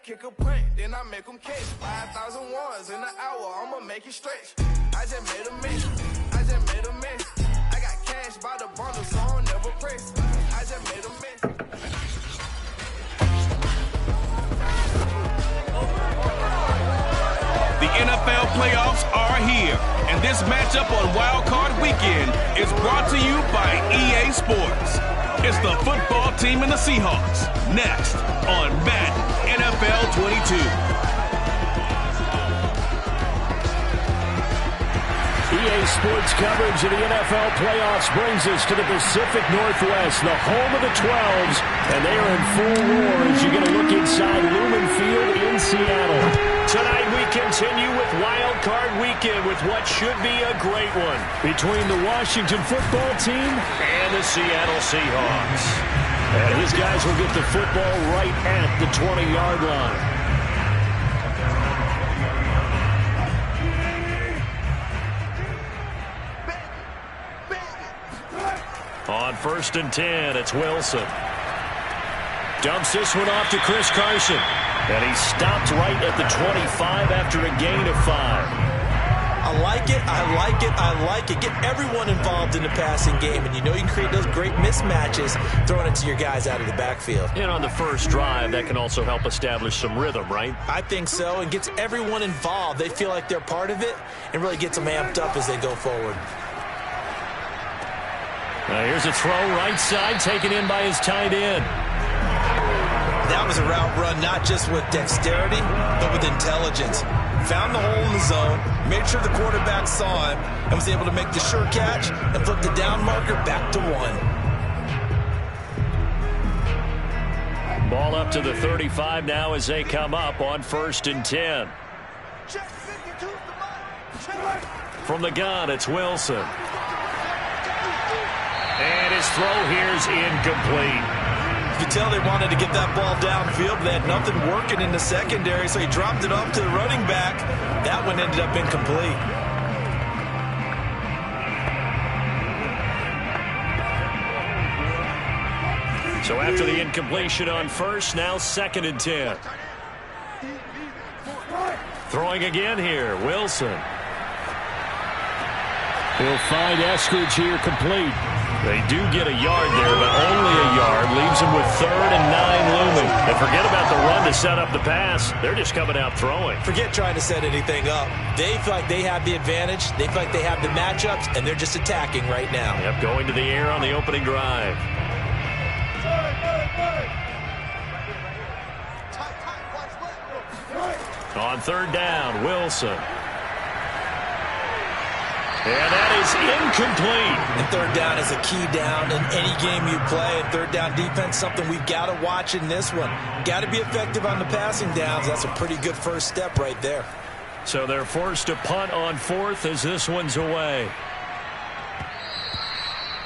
Kick a punt, then I make them catch 5,000 ones in an hour, I'ma make it stretch. I just made a mess, I got cash by the bundle, so I'll never press. I just made a mess. The NFL playoffs are here, and this matchup on Wild Card Weekend is brought to you by EA Sports. It's the football team and the Seahawks, next on Madden NFL 22. EA Sports coverage of the NFL playoffs brings us to the Pacific Northwest, the home of the 12s, and they are in full roar as you get a look inside Lumen Field in Seattle. Tonight we continue with Wild Card Weekend with what should be a great one between the Washington football team and the Seattle Seahawks. And these guys will get the football right at the 20-yard line. On 1st and 10, it's Wilson. Dumps this one off to Chris Carson. And he stopped right at the 25 after a gain of 5. I like it. Get everyone involved in the passing game, and you know you can create those great mismatches throwing it to your guys out of the backfield. And on the first drive, that can also help establish some rhythm, right? I think so, and gets everyone involved. They feel like they're part of it, and really gets them amped up as they go forward. Now here's a throw right side, taken in by his tight end. That was a route run, not just with dexterity, but with intelligence. Found the hole in the zone, made sure the quarterback saw him, and was able to make the sure catch and flip the down marker back to 1. Ball up to the 35 now as they come up on 1st and 10. From the gun, it's Wilson. And his throw here is incomplete. You could tell they wanted to get that ball downfield, but they had nothing working in the secondary, so he dropped it off to the running back. That one ended up incomplete. So after the incompletion on 1st, now 2nd and 10. Throwing again here, Wilson. He'll find Eskridge here complete. They do get a yard there, but only a yard. Leaves them with 3rd and 9 looming. And forget about the run to set up the pass. They're just coming out throwing. Forget trying to set anything up. They feel like they have the advantage. They feel like they have the matchups, and they're just attacking right now. Yep, going to the air on the opening drive. On 3rd down, Wilson. And that is incomplete. And 3rd down is a key down in any game you play. And 3rd down defense, something we've got to watch in this one. Got to be effective on the passing downs. That's a pretty good first step right there. So they're forced to punt on 4th as this one's away.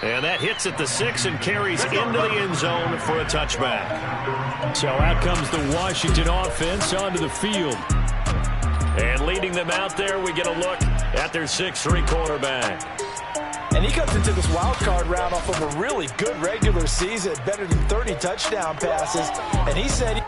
And that hits at the 6 and carries into the end zone for a touchback. So out comes the Washington offense onto the field. And leading them out there, we get a look at their 6'3" quarterback. And he comes into this wild card round off of a really good regular season, better than 30 touchdown passes. And he said...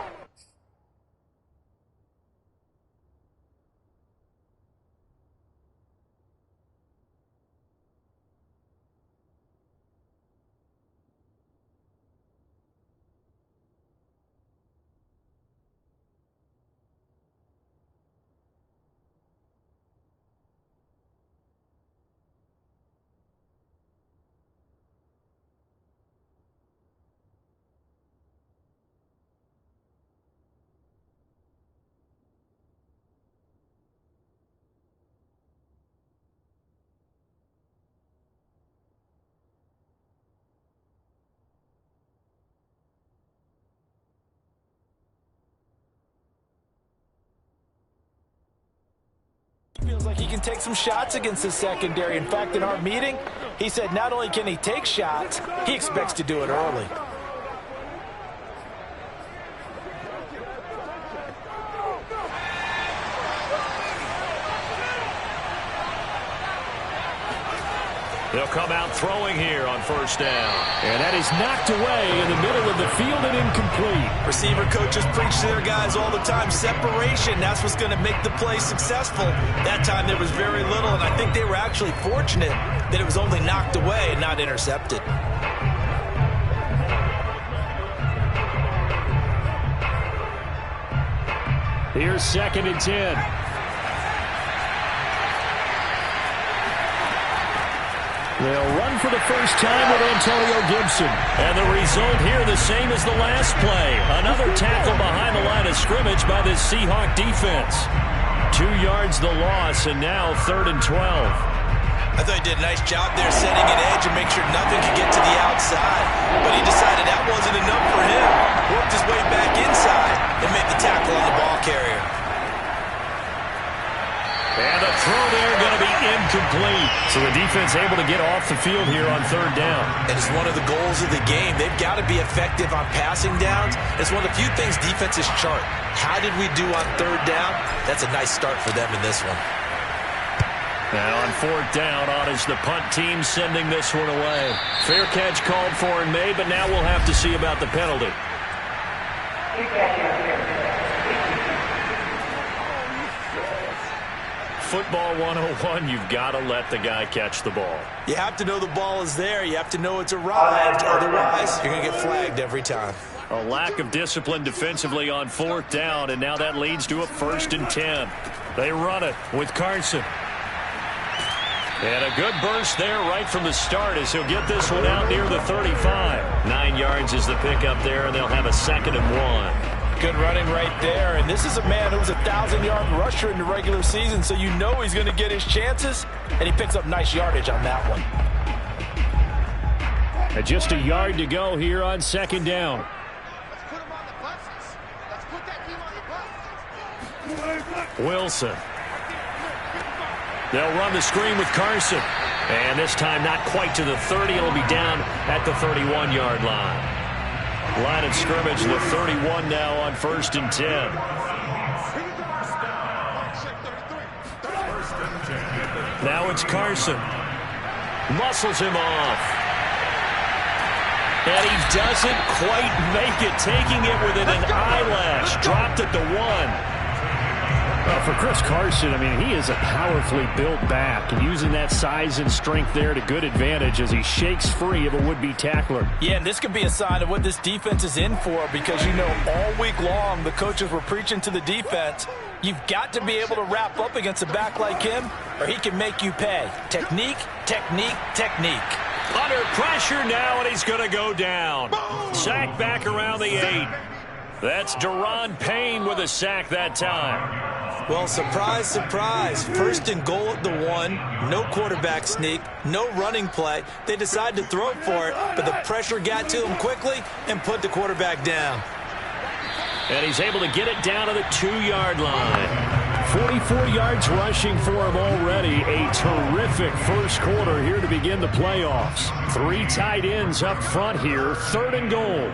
Feels like he can take some shots against the secondary. In fact, in our meeting, he said not only can he take shots, he expects to do it early. They'll come out throwing here on first down. And that is knocked away in the middle of the field and incomplete. Receiver coaches preach to their guys all the time. Separation, that's what's going to make the play successful. That time there was very little, and I think they were actually fortunate that it was only knocked away and not intercepted. Here's 2nd and 10. They'll run for the first time with Antonio Gibson. And the result here the same as the last play. Another tackle behind the line of scrimmage by this Seahawk defense. 2 yards the loss, and now 3rd and 12. I thought he did a nice job there setting an edge and make sure nothing could get to the outside. But he decided that wasn't enough for him. Worked his way back inside and made the tackle on the ball carrier. And the throw there going to be incomplete. So the defense able to get off the field here on 3rd down. And it's one of the goals of the game. They've got to be effective on passing downs. It's one of the few things defenses chart. How did we do on 3rd down? That's a nice start for them in this one. Now on 4th down, on is the punt team sending this one away. Fair catch called for and made, but now we'll have to see about the penalty. Football 101, you've got to let the guy catch the ball. You have to know the ball is there. You have to know it's arrived. Otherwise, you're going to get flagged every time. A lack of discipline defensively on 4th down, and now that leads to a 1st and 10. They run it with Carson. And a good burst there right from the start as he'll get this one out near the 35. 9 yards is the pickup there, and they'll have a 2nd and 1. Good running right there, and this is a man who was a 1,000-yard rusher in the regular season, so you know he's going to get his chances, and he picks up nice yardage on that one. And just a yard to go here on 2nd down. Let's put him on the buses. Let's put that team on the buses. Wilson. They'll run the screen with Carson. And this time not quite to the 30. It'll be down at the 31-yard line. Line of scrimmage, the 31 now on 1st and 10. Now it's Carson. Muscles him off. And he doesn't quite make it, taking it within an eyelash. Dropped at the 1. For Chris Carson, I mean, he is a powerfully built back, and using that size and strength there to good advantage as he shakes free of a would-be tackler. Yeah, and this could be a sign of what this defense is in for, because you know all week long the coaches were preaching to the defense, you've got to be able to wrap up against a back like him, or he can make you pay. Technique, technique, technique. Under pressure now, and he's going to go down. Sack back around the 8. That's Daron Payne with a sack that time. Well, surprise, surprise. 1st and goal at the 1. No quarterback sneak. No running play. They decided to throw for it, but the pressure got to him quickly and put the quarterback down. And he's able to get it down to the 2-yard line. 44 yards rushing for him already. A terrific first quarter here to begin the playoffs. 3 tight ends up front here. 3rd and goal.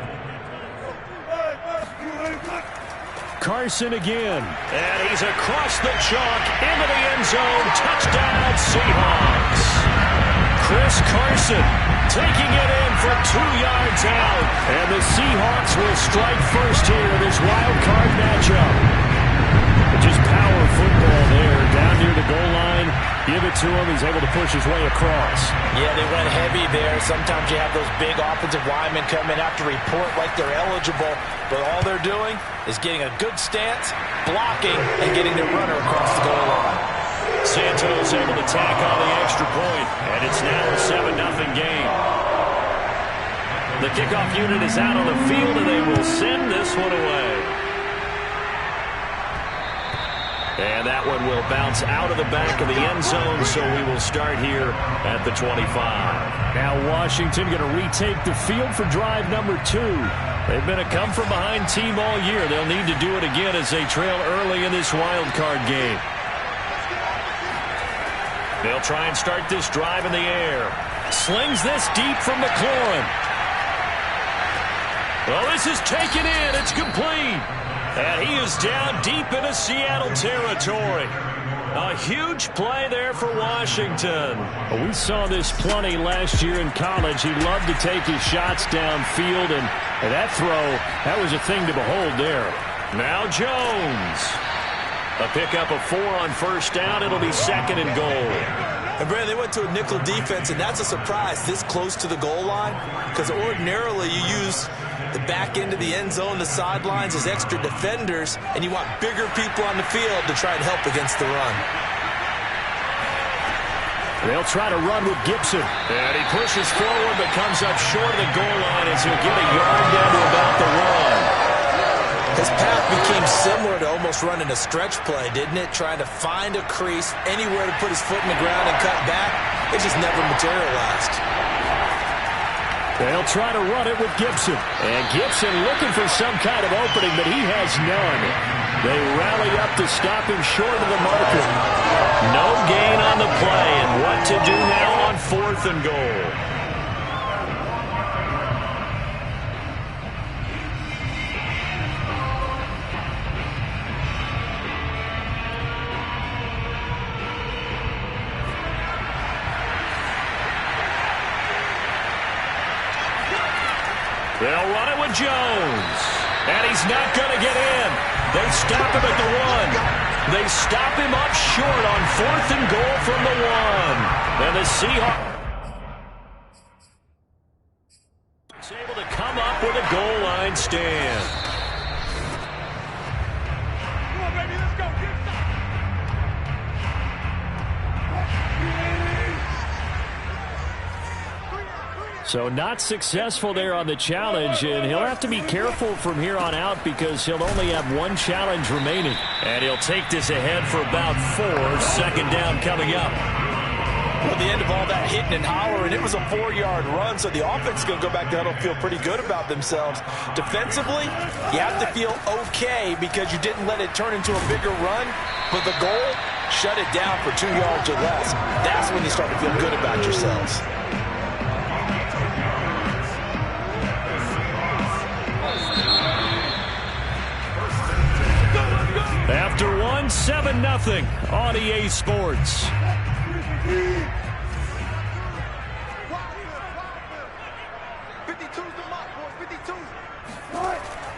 Carson again. And he's across the chalk into the end zone. Touchdown, Seahawks. Chris Carson taking it in for 2 yards out. And the Seahawks will strike first here in this wild card matchup. Just power football there, down near the goal line. Give it to him. He's able to push his way across. Yeah, they went heavy there. Sometimes you have those big offensive linemen come in after report like they're eligible, but all they're doing is getting a good stance, blocking, and getting their runner across the goal line. Santos able to tack on the extra point, and it's now a 7-0 game. The kickoff unit is out on the field, and they will send this one away. And that one will bounce out of the back of the end zone, so we will start here at the 25. Now Washington going to retake the field for drive number 2. They've been a come-from-behind team all year. They'll need to do it again as they trail early in this wild card game. They'll try and start this drive in the air. Slings this deep from McLaurin. Well, this is taken in. It's complete. And he is down deep into Seattle territory. A huge play there for Washington. We saw this plenty last year in college. He loved to take his shots downfield, and that throw, that was a thing to behold there. Now Jones. A pickup of 4 on first down. It'll be 2nd and goal. And Brandon, they went to a nickel defense, and that's a surprise this close to the goal line, because ordinarily you use the back end of the end zone, the sidelines as extra defenders, and you want bigger people on the field to try and help against the run. They'll try to run with Gibson. And he pushes forward but comes up short of the goal line as he'll get a yard down to about the 1. His path became similar to almost running a stretch play, didn't it? Trying to find a crease, anywhere to put his foot in the ground and cut back. It just never materialized. They'll try to run it with Gibson. And Gibson looking for some kind of opening, but he has none. They rally up to stop him short of the marker. No gain on the play, and what to do now on 4th and goal. They'll run it with Jones. And he's not going to get in. They stop him at the 1. They stop him up short on 4th and goal from the 1. And the Seahawks able to come up with a goal line stand. Come on, baby, let's go. So not successful there on the challenge, and he'll have to be careful from here on out because he'll only have 1 challenge remaining. And he'll take this ahead for about 4. 2nd down coming up. Well, the end of all that hitting and hollering, it was a 4-yard run, so the offense is going to go back to huddle and feel pretty good about themselves. Defensively, you have to feel okay because you didn't let it turn into a bigger run, but the goal, shut it down for 2 yards or less. That's when you start to feel good about yourselves. After 1, 7-0 on EA Sports. 52's the mark, boys. 52.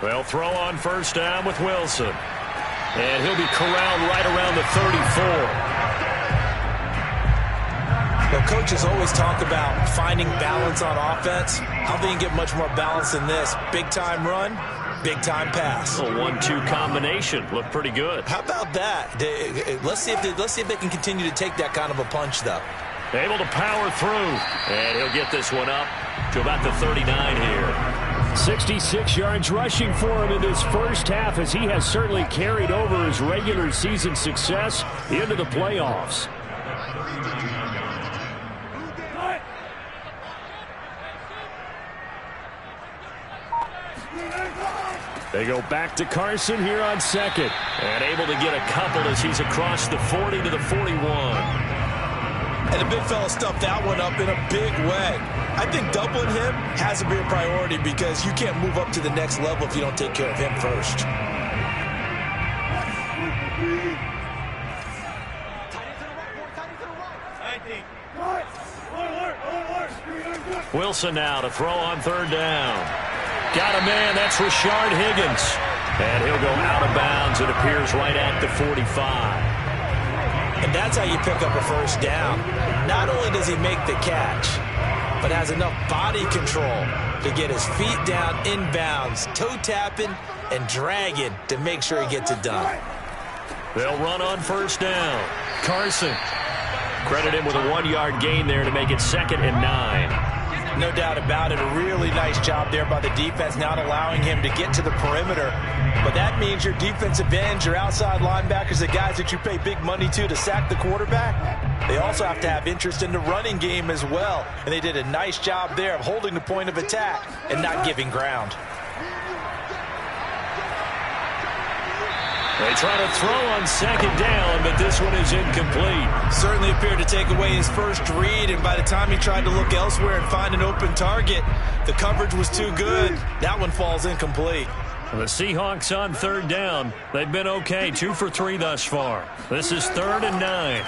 They'll throw on first down with Wilson. And he'll be corralled right around the 34. Well, coaches always talk about finding balance on offense. How they can get much more balance than this? Big-time run, big-time pass. A 1-2 combination. Looked pretty good. How about that? Let's see if they can continue to take that kind of a punch, though. Able to power through. And he'll get this one up to about the 39 here. 66 yards rushing for him in this first half as he has certainly carried over his regular season success into the playoffs. They go back to Carson here on 2nd. And able to get a couple as he's across the 40 to the 41. And the big fella stuffed that one up in a big way. I think doubling him has to be a priority because you can't move up to the next level if you don't take care of him first. Wilson now to throw on 3rd down. Got a man, that's Rashard Higgins. And he'll go out of bounds, it appears, right at the 45. And that's how you pick up a first down. Not only does he make the catch, but has enough body control to get his feet down inbounds, toe-tapping and dragging to make sure he gets it done. They'll run on first down. Carson. Credit him with a 1-yard gain there to make it 2nd and 9. No doubt about it. A really nice job there by the defense, not allowing him to get to the perimeter. But that means your defensive ends, your outside linebackers, the guys that you pay big money to sack the quarterback, they also have to have interest in the running game as well. And they did a nice job there of holding the point of attack and not giving ground. They try to throw on 2nd down, but this one is incomplete. Certainly appeared to take away his first read, and by the time he tried to look elsewhere and find an open target, the coverage was too good. That one falls incomplete. The Seahawks on third down. They've been okay, 2 for 3 thus far. This is 3rd and 9.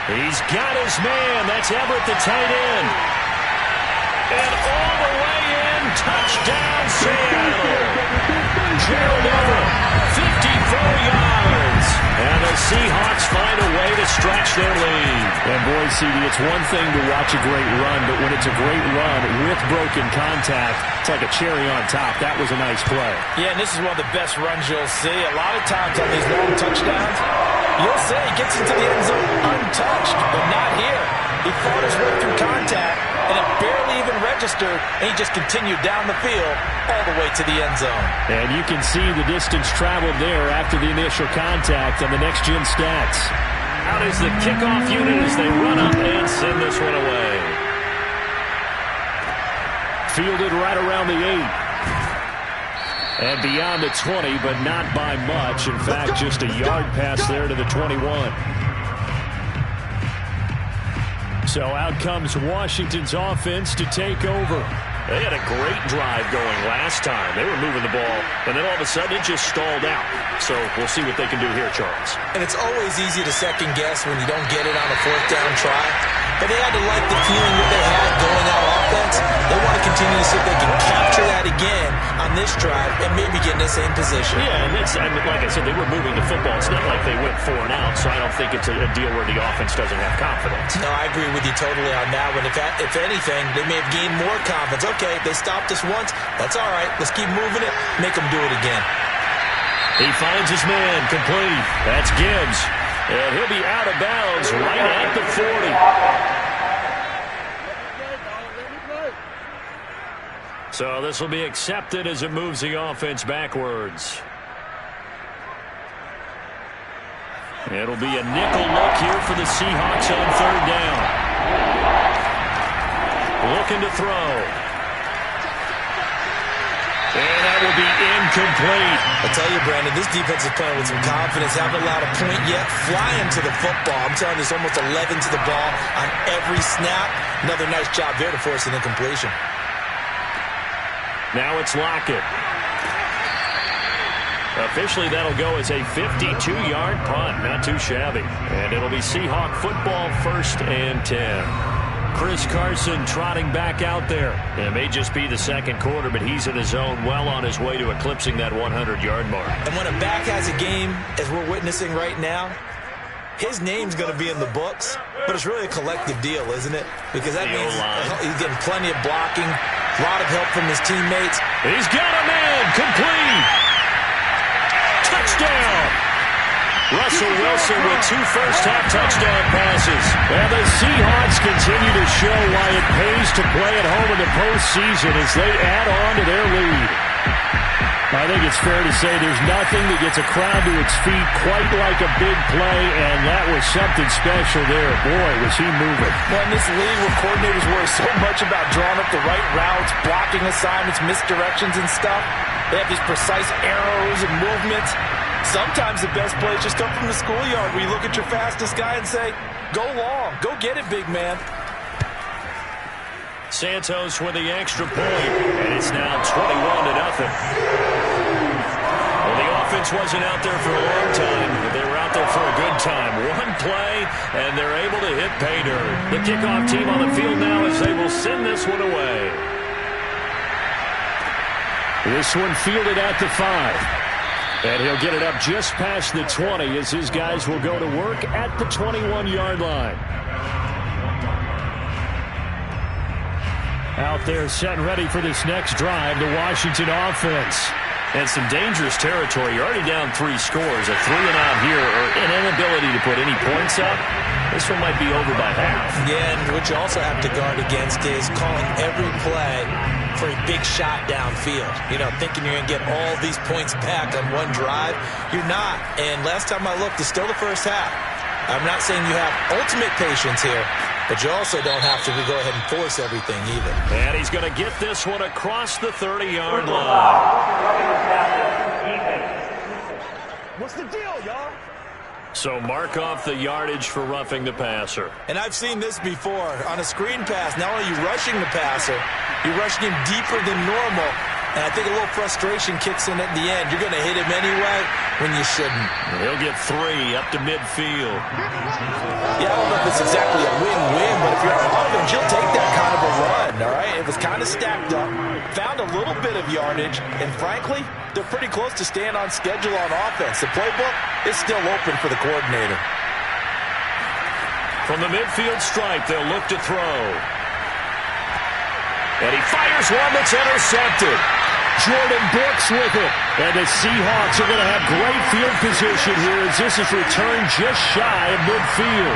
He's got his man. That's Everett, the tight end. And all the way in, touchdown Seattle. Gerald Everett, 54 yards. And the Seahawks find a way to stretch their lead. And boy, CD, it's one thing to watch a great run, but when it's a great run with broken contact, it's like a cherry on top. That was a nice play. Yeah, and this is one of the best runs you'll see. A lot of times on these long touchdowns, you'll say he gets into the end zone untouched, but not here. He fought his way through contact, and it barely even registered, and he just continued down the field all the way to the end zone. And you can see the distance traveled there after the initial contact on the next-gen stats. Out is the kickoff unit as they run up and send this one away. Fielded right around the 8. And beyond the 20, but not by much. In fact, just a yard pass there to the 21. So out comes Washington's offense to take over. They had a great drive going last time. They were moving the ball, and then all of a sudden it just stalled out. So we'll see what they can do here, Charles. And it's always easy to second guess when you don't get it on a 4th down try. But they had to like the feeling that they had going out offense. They want to continue to see if they can capture that again on this drive and maybe get in the same position. Yeah, and like I said, they were moving the football. It's not like they went 4 and out, so I don't think it's a deal where the offense doesn't have confidence. No, I agree with you totally on that one. If anything, they may have gained more confidence. Okay, they stopped us once. That's all right. Let's keep moving it. Make them do it again. He finds his man complete. That's Gibbs. And he'll be out of bounds right at the 40. So this will be accepted as it moves the offense backwards. It'll be a nickel look here for the Seahawks on 3rd down. Looking to throw. And that will be incomplete. I tell you, Brandon, this defense is playing with some confidence. Haven't allowed a point yet. Flying to the football. I'm telling you, it's almost 11 to the ball on every snap. Another nice job there to force an incompletion. Now it's Lockett. Officially, that'll go as a 52-yard punt. Not too shabby. And it'll be Seahawk football, 1st and 10. Chris Carson trotting back out there. It may just be the second quarter, but he's in his zone, well on his way to eclipsing that 100-yard mark. And when a back has a game, as we're witnessing right now, his name's going to be in the books, but it's really a collective deal, isn't it? Because that means he's getting plenty of blocking, a lot of help from his teammates. He's got a man complete. Touchdown. Russell Wilson with 2 first-half touchdown passes. And the Seahawks continue to show why it pays to play at home in the postseason as they add on to their lead. I think it's fair to say there's nothing that gets a crowd to its feet quite like a big play, and that was something special there. Boy, was he moving. Well, in this league where coordinators worry so much about drawing up the right routes, blocking assignments, misdirections and stuff, they have these precise arrows and movements. Sometimes the best plays just come from the schoolyard where you look at your fastest guy and say, go long, go get it, big man. Santos with the extra point, and it's now 21-0. Well, the offense wasn't out there for a long time, but they were out there for a good time. One play, and they're able to hit pay dirt. The kickoff team on the field now as they will send this one away. This one fielded at the 5. And he'll get it up just past the 20 as his guys will go to work at the 21-yard line. Out there set and ready for this next drive, the Washington offense. And some dangerous territory. You're already down 3 scores. A 3 and out here, or an inability to put any points up. This one might be over by half. Yeah, and what you also have to guard against is calling every play for a big shot downfield. You know, thinking you're going to get all these points back on one drive. You're not. And last time I looked, it's still the first half. I'm not saying you have ultimate patience here, but you also don't have to go ahead and force everything either. And he's going to get this one across the 30-yard line. What's the deal, y'all? So mark off the yardage for roughing the passer. And I've seen this before. On a screen pass, not only are you rushing the passer, You're rushing him deeper than normal. And I think a little frustration kicks in at the end. You're going to hit him anyway when you shouldn't. He'll get 3 up to midfield. Yeah, I don't know if it's exactly a win-win, but if you're on offense, you'll take that kind of a run, all right? It was kind of stacked up, found a little bit of yardage, and frankly, they're pretty close to staying on schedule on offense. The playbook is still open for the coordinator. From the midfield stripe, they'll look to throw. And he fires one that's intercepted. Jordan Brooks with it. And the Seahawks are going to have great field position here as this is returned just shy of midfield.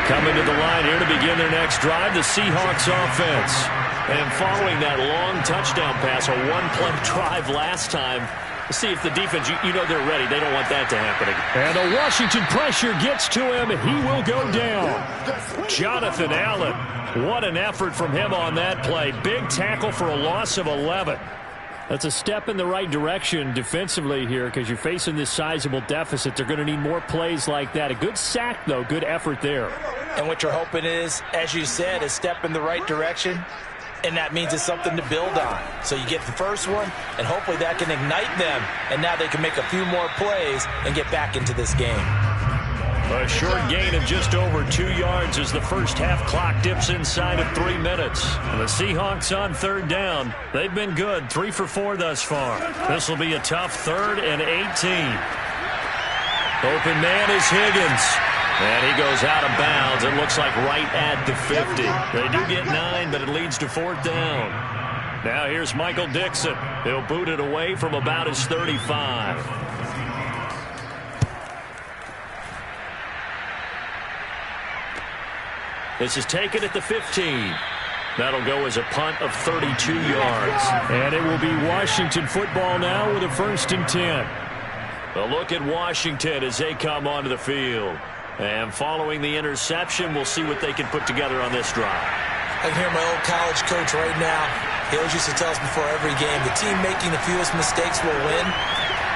Coming to the line here to begin their next drive, the Seahawks offense. And following that long touchdown pass, a one-play drive last time, let's see if the defense, you know they're ready. They don't want that to happen again. And the Washington pressure gets to him. He will go down. Jonathan Allen. What an effort from him on that play. Big tackle for a loss of 11. That's a step in the right direction defensively here because you're facing this sizable deficit. They're going to need more plays like that. A good sack, though. Good effort there. And what you're hoping is, as you said, a step in the right direction, and that means it's something to build on. So you get the first one, and hopefully that can ignite them, and now they can make a few more plays and get back into this game. A short gain of just over 2 yards as the first half clock dips inside of 3 minutes. And the Seahawks on third down. They've been good, 3 for 4 thus far. This will be a tough 3rd and 18. Open man is Higgins. And he goes out of bounds. It looks like right at the 50. They do get 9, but it leads to 4th down. Now here's Michael Dixon. He'll boot it away from about his 35. This is taken at the 15. That'll go as a punt of 32 yards. And it will be Washington football now with a 1st and 10. A look at Washington as they come onto the field. And following the interception, we'll see what they can put together on this drive. I can hear my old college coach right now. He always used to tell us before every game, the team making the fewest mistakes will win.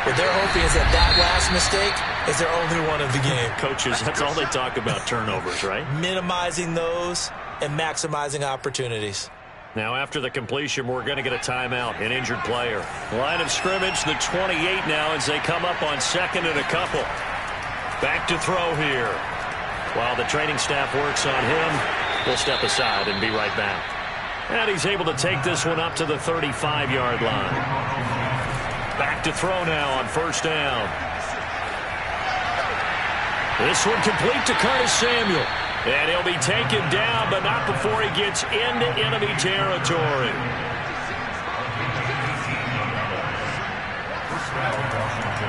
What they're hoping is that last mistake is their only one of the game. Coaches, that's all they talk about, turnovers, right? Minimizing those and maximizing opportunities. Now after the completion, we're going to get a timeout, an injured player. Line of scrimmage, the 28 now as they come up on 2nd and a couple. Back to throw here. While the training staff works on him, we'll step aside and be right back. And he's able to take this one up to the 35-yard line. Back to throw now on 1st down. This one complete to Curtis Samuel. And he'll be taken down, but not before he gets into enemy territory.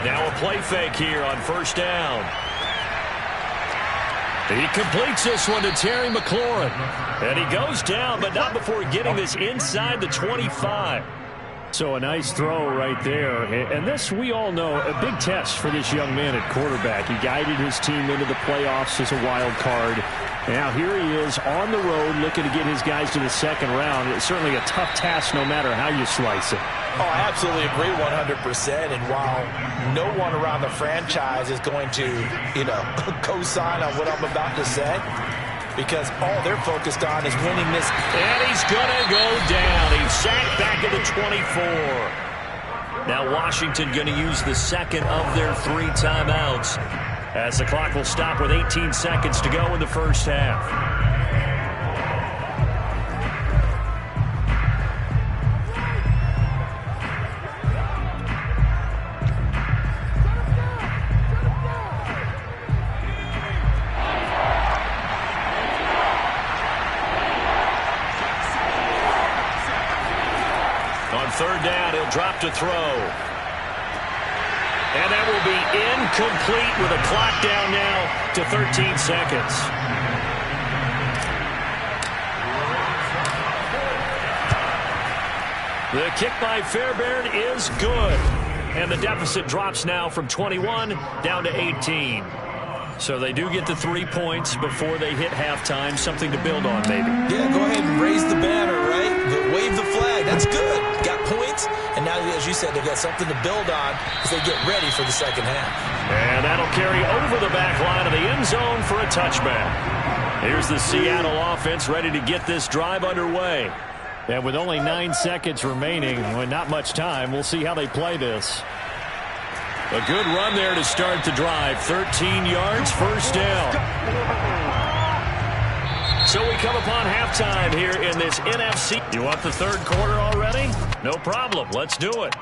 Now a play fake here on 1st down. He completes this one to Terry McLaurin. And he goes down, but not before getting this inside the 25. So a nice throw right there. And this, we all know, a big test for this young man at quarterback. He guided his team into the playoffs as a wild card. Now here he is on the road looking to get his guys to the 2nd round. It's certainly a tough task no matter how you slice it. Oh, I absolutely agree 100%. And while no one around the franchise is going to, co-sign on what I'm about to say, because all they're focused on is winning this. And he's going to go down. He's sacked back at the 24. Now Washington going to use the 2nd of their 3 timeouts as the clock will stop with 18 seconds to go in the first half. On 3rd down, he'll drop to throw. And that will be incomplete with a clock down now to 13 seconds. The kick by Fairbairn is good. And the deficit drops now from 21 down to 18. So they do get the 3 points before they hit halftime. Something to build on, maybe. Yeah, go ahead and raise the banner, right? Wave the flag. That's good. Got points. And now, as you said, they've got something to build on as they get ready for the 2nd half. And that'll carry over the back line of the end zone for a touchback. Here's the Seattle offense ready to get this drive underway. And with only 9 seconds remaining, well, not much time, we'll see how they play this. A good run there to start the drive. 13 yards, first down. So we come upon halftime here in this NFC. You want the third quarter already? No problem. Let's do it.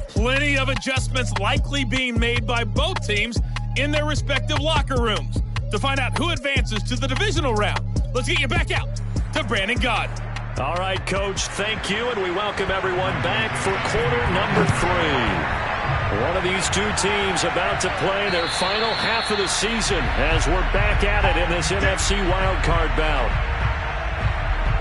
Plenty of adjustments likely being made by both teams in their respective locker rooms. To find out who advances to the divisional round, let's get you back out to Brandon Gaudin. All right, Coach, thank you, and we welcome everyone back for quarter number 3. One of these two teams about to play their final half of the season as we're back at it in this NFC wildcard bout.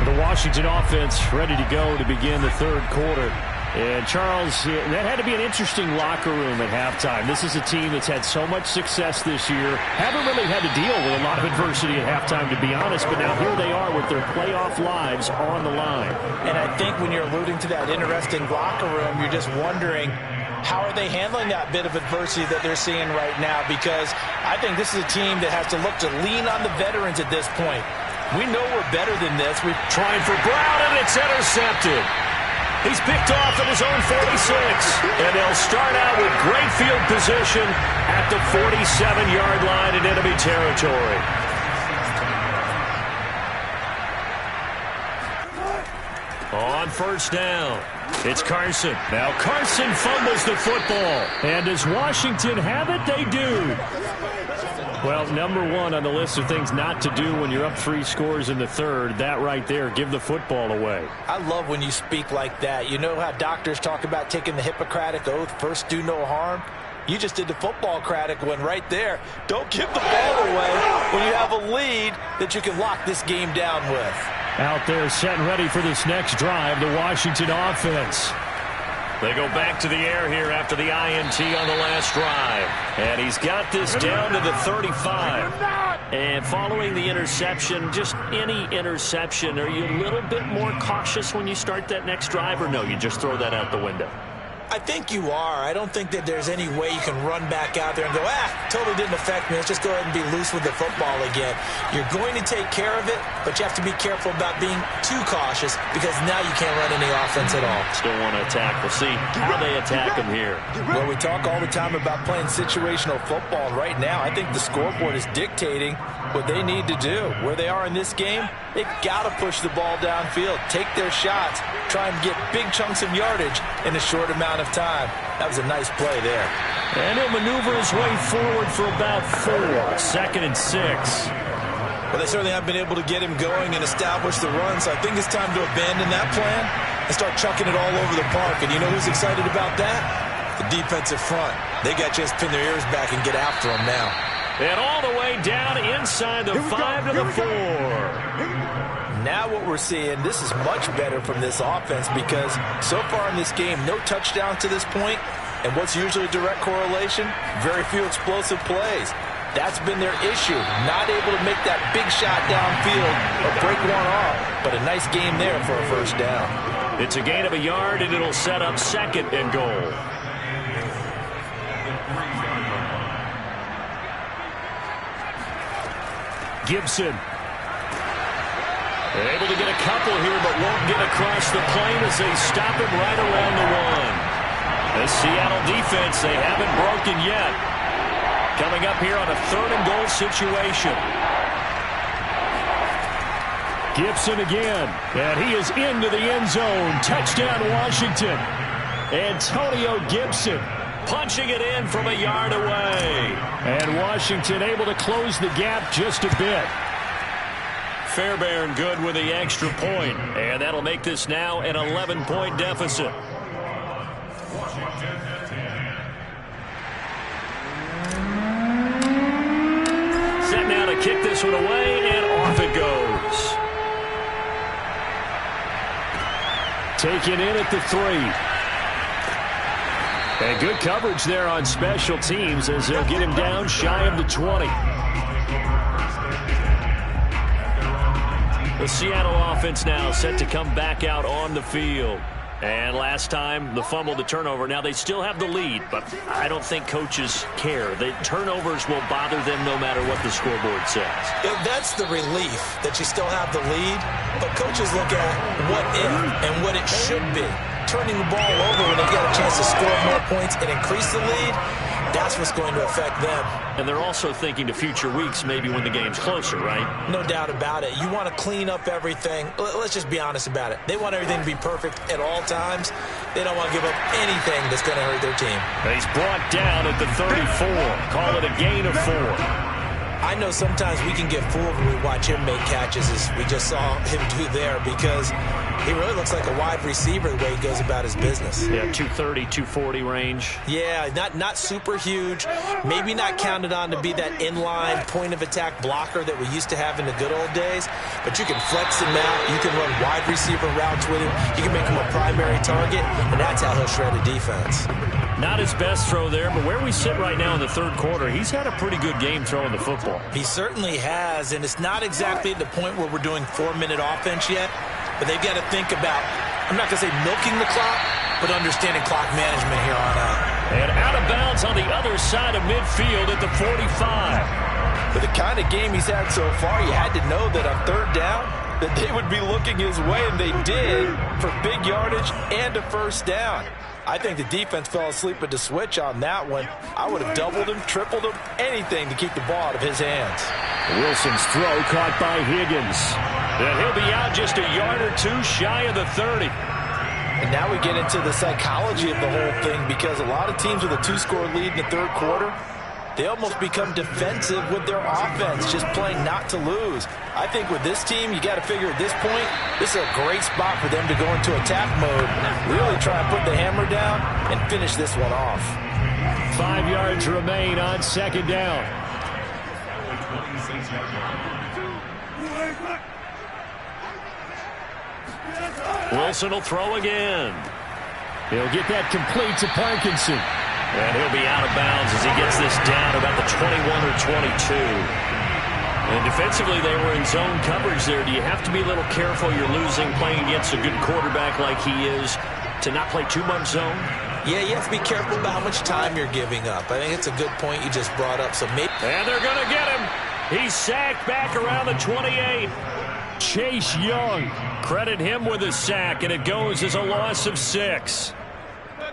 The Washington offense ready to go to begin the third quarter. And, Charles, that had to be an interesting locker room at halftime. This is a team that's had so much success this year. Haven't really had to deal with a lot of adversity at halftime, to be honest. But now here they are with their playoff lives on the line. And I think when you're alluding to that interesting locker room, you're just wondering, how are they handling that bit of adversity that they're seeing right now? Because I think this is a team that has to look to lean on the veterans at this point. We know we're better than this. We're trying for Brown, and it's intercepted. He's picked off at his own 46. And they'll start out with great field position at the 47-yard line in enemy territory. On first down, it's Carson. Now Carson fumbles the football. And does Washington have it? They do. Well, number one on the list of things not to do when you're up 3 scores in the third, that right there, give the football away. I love when you speak like that. You know how doctors talk about taking the Hippocratic Oath, first do no harm? You just did the football-cratic one right there. Don't give the ball away when you have a lead that you can lock this game down with. Out there set and ready for this next drive, the Washington offense. They go back to the air here after the INT on the last drive. And he's got this down to the 35. And following the interception, just any interception, are you a little bit more cautious when you start that next drive, or no, you just throw that out the window? I think you are. I don't think that there's any way you can run back out there and go, totally didn't affect me. Let's just go ahead and be loose with the football again. You're going to take care of it, but you have to be careful about being too cautious because now you can't run any offense at all. Still want to attack. We'll see how they attack them here. Well, we talk all the time about playing situational football. Right now, I think the scoreboard is dictating what they need to do. Where they are in this game, they've got to push the ball downfield, take their shots, try and get big chunks of yardage in a short amount of time. That was a nice play there. And he'll maneuver his way forward for about 4. 2nd and 6. Well, they certainly have been able to get him going and establish the run, so I think it's time to abandon that plan and start chucking it all over the park. And you know who's excited about that? The defensive front. They got to just pin their ears back and get after him now. And all the way down inside the 5 to the 4. Now what we're seeing, this is much better from this offense because so far in this game, no touchdowns to this point, and what's usually a direct correlation? Very few explosive plays. That's been their issue, not able to make that big shot downfield or break one off, but a nice game there for a first down. It's a gain of a yard, and it'll set up 2nd and goal. Gibson. They're able to get a couple here, but won't get across the plane as they stop him right around the 1. The Seattle defense, they haven't broken yet. Coming up here on a 3rd and goal situation. Gibson again, and he is into the end zone. Touchdown, Washington. Antonio Gibson punching it in from a yard away. And Washington able to close the gap just a bit. Fairbairn good with the extra point, and that'll make this now an 11-point deficit. Set now to kick this one away, and off it goes. Taken in at the 3. And good coverage there on special teams as they'll get him down shy of the 20. The Seattle offense now set to come back out on the field. And last time, the fumble, the turnover. Now, they still have the lead, but I don't think coaches care. The turnovers will bother them no matter what the scoreboard says. That's the relief that you still have the lead, but coaches look at what if and what it should be. Turning the ball over when they get a chance to score more points and increase the lead, that's what's going to affect them. And they're also thinking to future weeks, maybe when the game's closer, right? No doubt about it. You want to clean up everything. Let's just be honest about it. They want everything to be perfect at all times. They don't want to give up anything that's going to hurt their team. He's brought down at the 34. Call it a gain of 4. I know sometimes we can get fooled when we watch him make catches, as we just saw him do there, because he really looks like a wide receiver the way he goes about his business. Yeah, 230, 240 range. Yeah, not super huge. Maybe not counted on to be that inline point-of-attack blocker that we used to have in the good old days, but you can flex him out. You can run wide receiver routes with him. You can make him a primary target, and that's how he'll shred a defense. Not his best throw there, but where we sit right now in the third quarter, he's had a pretty good game throwing the football. He certainly has, and it's not exactly at the point where we're doing 4-minute offense yet, but they've got to think about, I'm not going to say milking the clock, but understanding clock management here on out. And out of bounds on the other side of midfield at the 45. With the kind of game he's had so far, you had to know that on third down, that they would be looking his way, and they did, for big yardage and a first down. I think the defense fell asleep at the switch on that one. I would have doubled him, tripled him, anything to keep the ball out of his hands. Wilson's throw caught by Higgins. And he'll be out just a yard or two shy of the 30. And now we get into the psychology of the whole thing, because a lot of teams with a 2-score lead in the third quarter, they almost become defensive with their offense, just playing not to lose. I think with this team, you got to figure at this point, this is a great spot for them to go into attack mode, really try and put the hammer down and finish this one off. 5 yards remain on second down. Wilson will throw again. He'll get that complete to Parkinson. And he'll be out of bounds as he gets this down about the 21 or 22. And defensively, they were in zone coverage there. Do you have to be a little careful? You're losing playing against a good quarterback like he is to not play too much zone? Yeah, you have to be careful about how much time you're giving up. I think it's a good point you just brought up. So maybe. And they're going to get him. He's sacked back around the 28. Chase Young, credit him with a sack, and it goes as a loss of 6.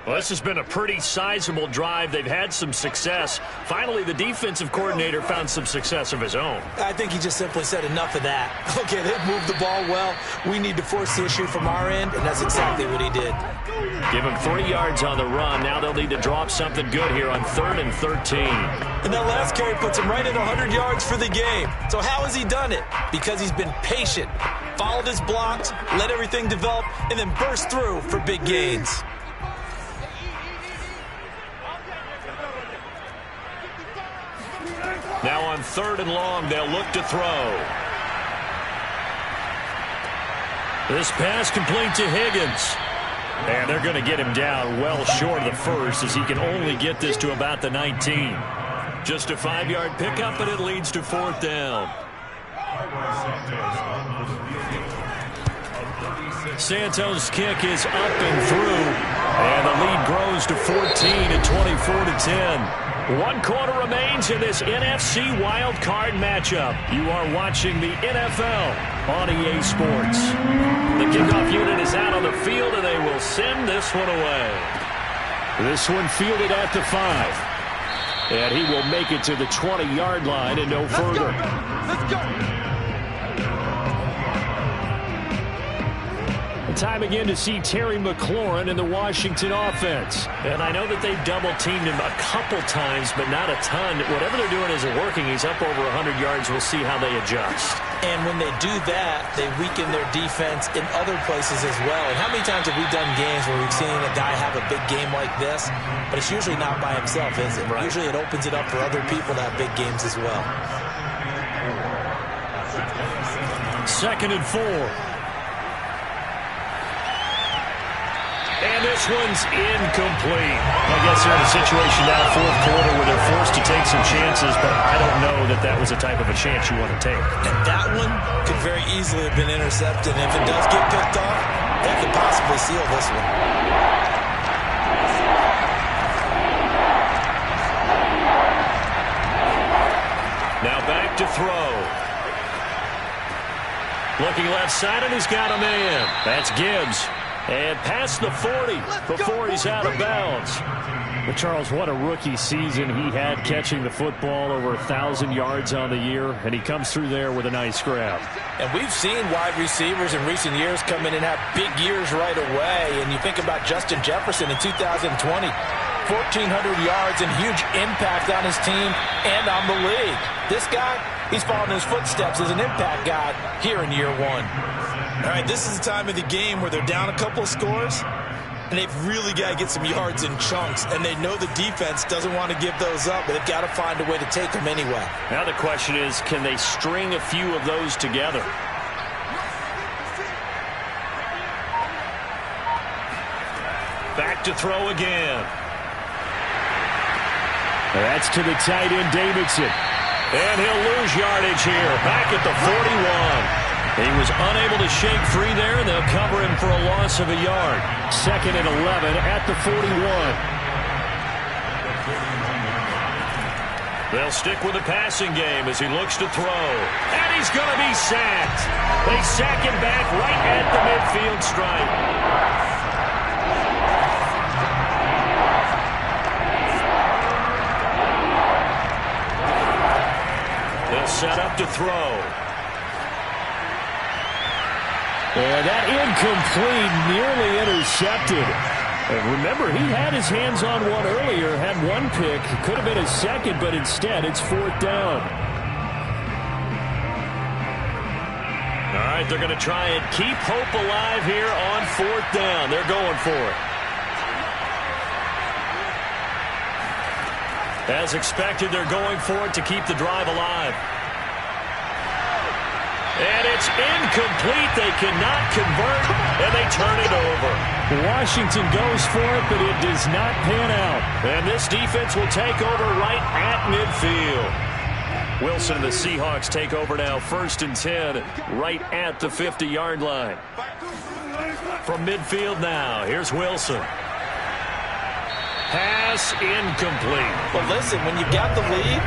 Well, this has been a pretty sizable drive. They've had some success. Finally, the defensive coordinator found some success of his own. I think he just simply said enough of that. Okay, they've moved the ball well. We need to force the issue from our end, and that's exactly what he did. Give him 3 yards on the run. Now they'll need to drop something good here on 3rd and 13. And that last carry puts him right at 100 yards for the game. So how has he done it? Because he's been patient, followed his blocks, let everything develop, and then burst through for big gains. Now on 3rd and long, they'll look to throw. This pass complete to Higgins. And they're going to get him down well short of the first, as he can only get this to about the 19. Just a 5-yard pickup, and it leads to 4th down. Santos' kick is up and through. And the lead grows to 14 at 24-10. 1 quarter remains in this NFC Wild Card matchup. You are watching the NFL on EA Sports. The kickoff unit is out on the field, and they will send this one away. This one fielded at the 5. And he will make it to the 20-yard line and no further. Let's go. Time again to see Terry McLaurin in the Washington offense. And I know that they've double-teamed him a couple times, but not a ton. Whatever they're doing isn't working. He's up over 100 yards. We'll see how they adjust. And when they do that, they weaken their defense in other places as well. And how many times have we done games where we've seen a guy have a big game like this? But it's usually not by himself, is it? Right. Usually it opens it up for other people to have big games as well. 2nd and 4. And this one's incomplete. I guess they're in a situation now, 4th quarter, where they're forced to take some chances, but I don't know that that was the type of a chance you want to take. And that one could very easily have been intercepted. And if it does get picked off, That could possibly seal this one. Now back to throw. Looking left side, and he's got a man. That's Gibbs. And past the 40 before he's out of bounds. But Charles, what a rookie season he had, catching the football over 1,000 yards on the year, and he comes through there with a nice grab. And we've seen wide receivers in recent years come in and have big years right away. And you think about Justin Jefferson in 2020, 1,400 yards and huge impact on his team and on the league. This guy, he's following his footsteps as an impact guy here in year one. All right, this is the time of the game where they're down a couple of scores, and they've really got to get some yards in chunks, and they know the defense doesn't want to give those up, but they've got to find a way to take them anyway. Now the question is, can they string a few of those together? Back to throw again. That's to the tight end, Davidson. And he'll lose yardage here, back at the 41. He was unable to shake free there, and they'll cover him for a loss of a yard. 2nd and 11 at the 41. They'll stick with the passing game as he looks to throw. And he's going to be sacked. They sack him back right at the midfield stripe. They'll set up to throw. And that incomplete, nearly intercepted. And remember, he had his hands on one earlier, had one pick. Could have been his second, but instead it's 4th down. All right, they're going to try and keep hope alive here on 4th down. They're going for it. As expected, they're going for it to keep the drive alive. And it's incomplete. They cannot convert, and they turn it over. Washington goes for it, but it does not pan out. And this defense will take over right at midfield. Wilson and the Seahawks take over now, 1st and 10, right at the 50-yard line. From midfield now, here's Wilson. Pass incomplete. But listen, when you've got the lead,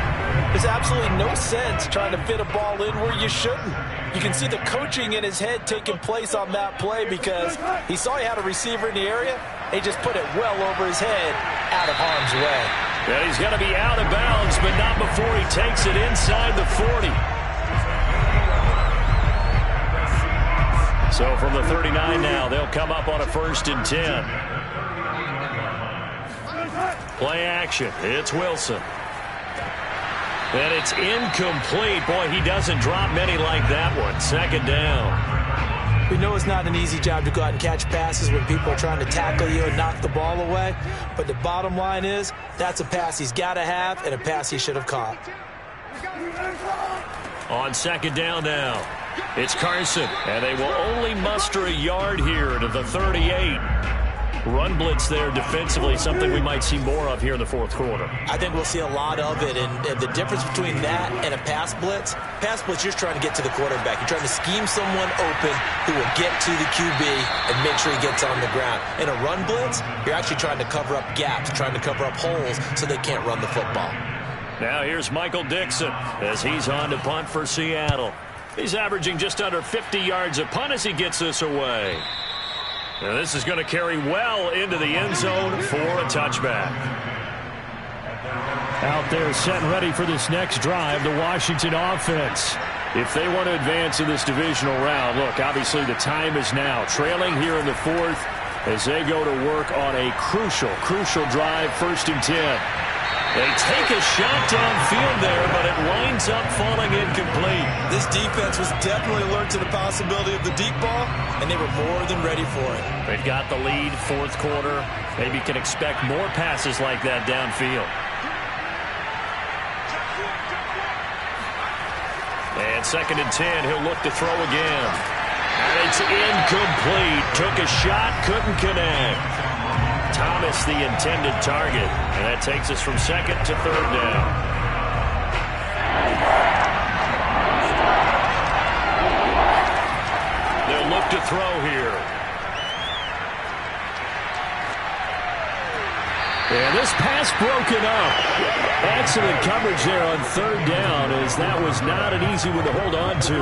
there's absolutely no sense trying to fit a ball in where you shouldn't. You can see the coaching in his head taking place on that play because he saw he had a receiver in the area. He just put it well over his head, out of harm's way. And he's going to be out of bounds, but not before he takes it inside the 40. So from the 39 now, they'll come up on a 1st and 10. Play action. It's Wilson. And it's incomplete. Boy, he doesn't drop many like that one. 2nd down. We know it's not an easy job to go out and catch passes when people are trying to tackle you and knock the ball away. But the bottom line is, that's a pass he's got to have and a pass he should have caught. On 2nd down now, it's Carson. And they will only muster a yard here to the 38. Run blitz there defensively, something we might see more of here in the 4th quarter. I think we'll see a lot of it, and the difference between that and a pass blitz, you're just trying to get to the quarterback. You're trying to scheme someone open who will get to the QB and make sure he gets on the ground. In a run blitz, you're actually trying to cover up gaps, trying to cover up holes so they can't run the football. Now here's Michael Dixon as he's on to punt for Seattle. He's averaging just under 50 yards a punt as he gets this away. And this is going to carry well into the end zone for a touchback. Out there set and ready for this next drive, the Washington offense. If they want to advance in this divisional round, look, obviously the time is now. Trailing here in the 4th as they go to work on a crucial drive, 1st and 10. They take a shot downfield there, but it winds up falling incomplete. This defense was definitely alert to the possibility of the deep ball, and they were more than ready for it. They've got the lead, 4th quarter. Maybe can expect more passes like that downfield. And 2nd and 10, he'll look to throw again. And it's incomplete. Took a shot, couldn't connect. Thomas the intended target, and that takes us from 2nd to 3rd down. They'll look to throw here. And this pass broken up. Excellent coverage there on third down, as that was not an easy one to hold on to.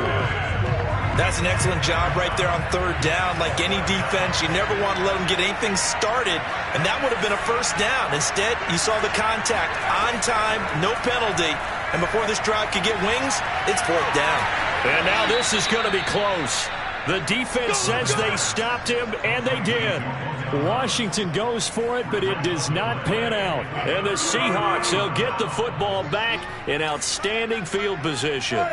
That's an excellent job right there on third down. Like any defense, you never want to let them get anything started, and that would have been a first down. Instead, you saw the contact on time, no penalty, and before this drive could get wings, it's fourth down. And now this is going to be close. The defense says they stopped him, and they did. Washington goes for it, but it does not pan out. And the Seahawks, they'll get the football back in outstanding field position.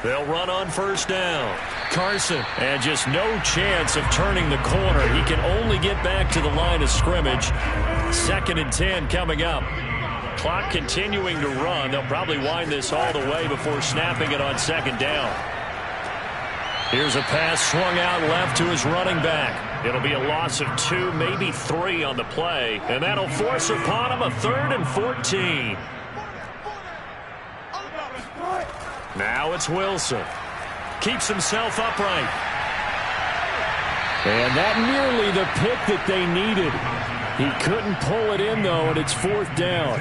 They'll run on first down. Carson, and just no chance of turning the corner. He can only get back to the line of scrimmage. 2nd and 10 coming up. Clock continuing to run. They'll probably wind this all the way before snapping it on 2nd down. Here's a pass swung out left to his running back. It'll be a loss of 2, maybe 3 on the play, and that'll force upon him a 3rd and 14. Now it's Wilson. Keeps himself upright. And that nearly the pick that they needed. He couldn't pull it in, though, and it's 4th down.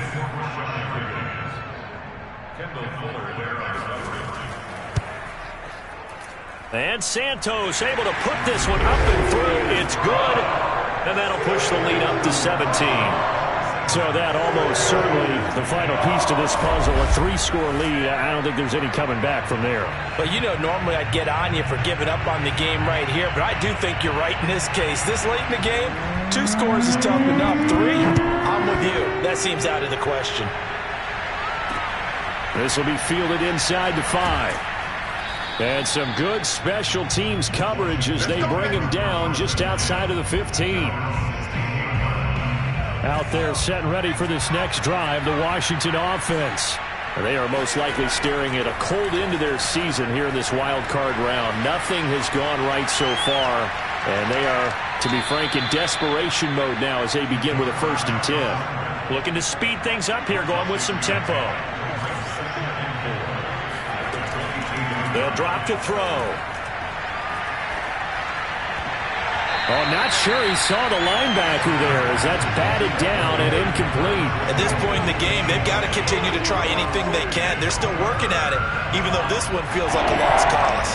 And Santos able to put this one up and through. It's good. And that'll push the lead up to 17. So that almost certainly the final piece to this puzzle, a 3-score lead. I don't think there's any coming back from there. But, you know, normally I'd get on you for giving up on the game right here, but I do think you're right in this case. This late in the game, 2 scores is tough enough. 3, I'm with you. That seems out of the question. This will be fielded inside the 5. And some good special teams coverage as they bring him down just outside of the 15. Out there set and ready for this next drive, the Washington offense. They are most likely staring at a cold end to their season here in this wild card round. Nothing has gone right so far, and they are, to be frank, in desperation mode now as they begin with a 1st and 10. Looking to speed things up here, going with some tempo. They'll drop to throw. Oh, not sure he saw the linebacker there as that's batted down and incomplete. At this point in the game, they've got to continue to try anything they can. They're still working at it, even though this one feels like a lost cause.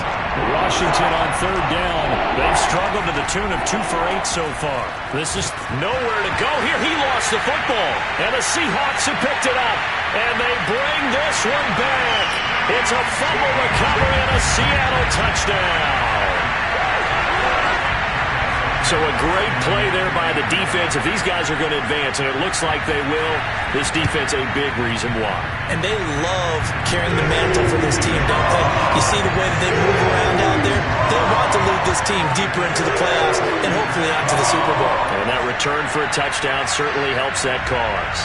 Washington on 3rd down. They've struggled to the tune of 2 for 8 so far. This is nowhere to go here. He lost the football, and the Seahawks have picked it up, and they bring this one back. It's a fumble recovery and a Seattle touchdown. So a great play there by the defense. If these guys are going to advance, and it looks like they will, this defense a big reason why. And they love carrying the mantle for this team, don't they? You see the way that they move around out there? They want to lead this team deeper into the playoffs and hopefully on to the Super Bowl. And that return for a touchdown certainly helps that cause.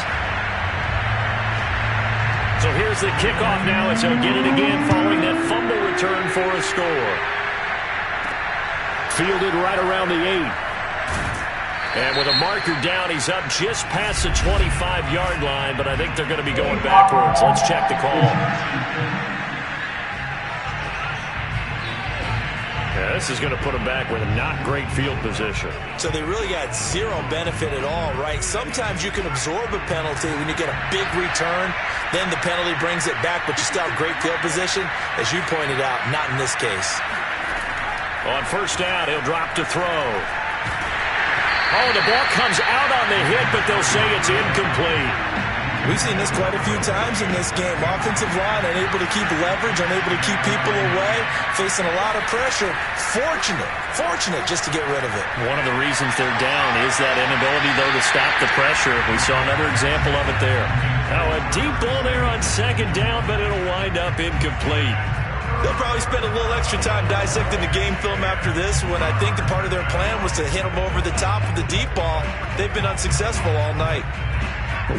So here's the kickoff now as they'll get it again following that fumble return for a score. Fielded right around the 8. And with a marker down, he's up just past the 25-yard line, but I think they're going to be going backwards. Let's check the call. Yeah, this is going to put them back with a not great field position. So they really got 0 benefit at all, right? Sometimes you can absorb a penalty when you get a big return, then the penalty brings it back, but you still have great field position. As you pointed out, not in this case. On 1st down, he'll drop to throw. Oh, the ball comes out on the hit, but they'll say it's incomplete. We've seen this quite a few times in this game. Offensive line unable to keep leverage, unable to keep people away, facing a lot of pressure. Fortunate just to get rid of it. One of the reasons they're down is that inability, though, to stop the pressure. We saw another example of it there. Now a deep ball there on 2nd down, but it'll wind up incomplete. They'll probably spend a little extra time dissecting the game film after this when I think the part of their plan was to hit them over the top with the deep ball. They've been unsuccessful all night.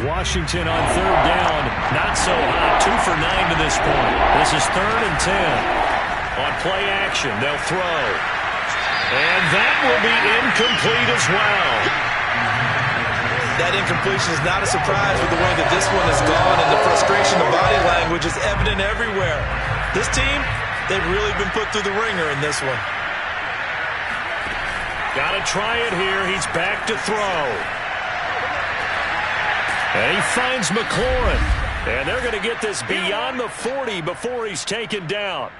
Washington on 3rd down. Not so hot. 2 for 9 to this point. This is 3rd and 10. On play action, they'll throw. And that will be incomplete as well. That incompletion is not a surprise with the way that this one has gone, and the frustration, the body language is evident everywhere. This team, they've really been put through the ringer in this one. Got to try it here. He's back to throw. And he finds McLaurin. And they're going to get this beyond the 40 before he's taken down.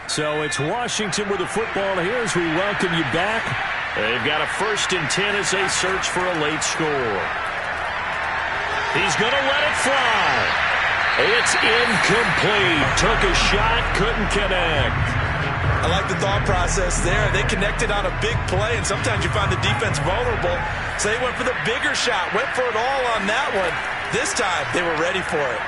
So it's Washington with the football here as we welcome you back. They've got a 1st and 10 as they search for a late score. He's going to let it fly. It's incomplete. Took a shot, couldn't connect. I like the thought process there. They connected on a big play, and sometimes you find the defense vulnerable. So they went for the bigger shot, went for it all on that one. This time, they were ready for it.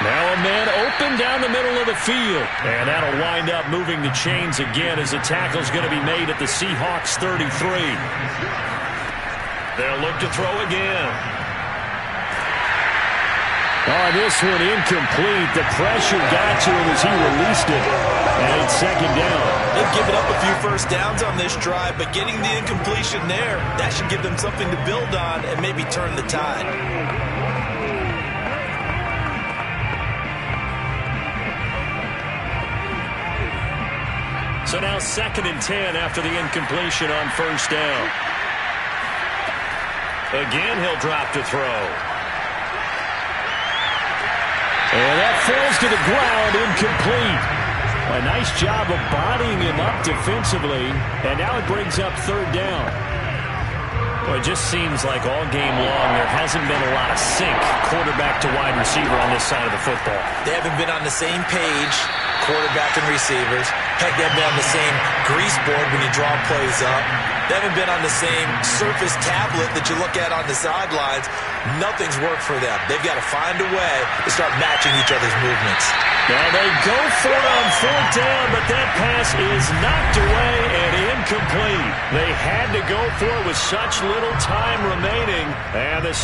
Now a man open down the middle of the field. And that'll wind up moving the chains again as the tackle's going to be made at the Seahawks 33. They'll look to throw again. Oh, this one incomplete. The pressure got to him as he released it. And it's 2nd down. They've given up a few first downs on this drive, but getting the incompletion there, that should give them something to build on and maybe turn the tide. So now 2nd and 10 after the incompletion on 1st down. Again, he'll drop to throw. And that falls to the ground, incomplete. A nice job of bodying him up defensively. And now it brings up 3rd down. Well, it just seems like all game long there hasn't been a lot of sync quarterback to wide receiver on this side of the football. They haven't been on the same page, quarterback and receivers. Heck, they haven't been on the same grease board when you draw plays up. They haven't been on the same surface tablet that you look at on the sidelines. Nothing's worked for them. They've got to find a way to start matching each other's movements. Now they go for it on 4th down, but that pass is knocked away and incomplete. They had to go for it with such little time remaining. And the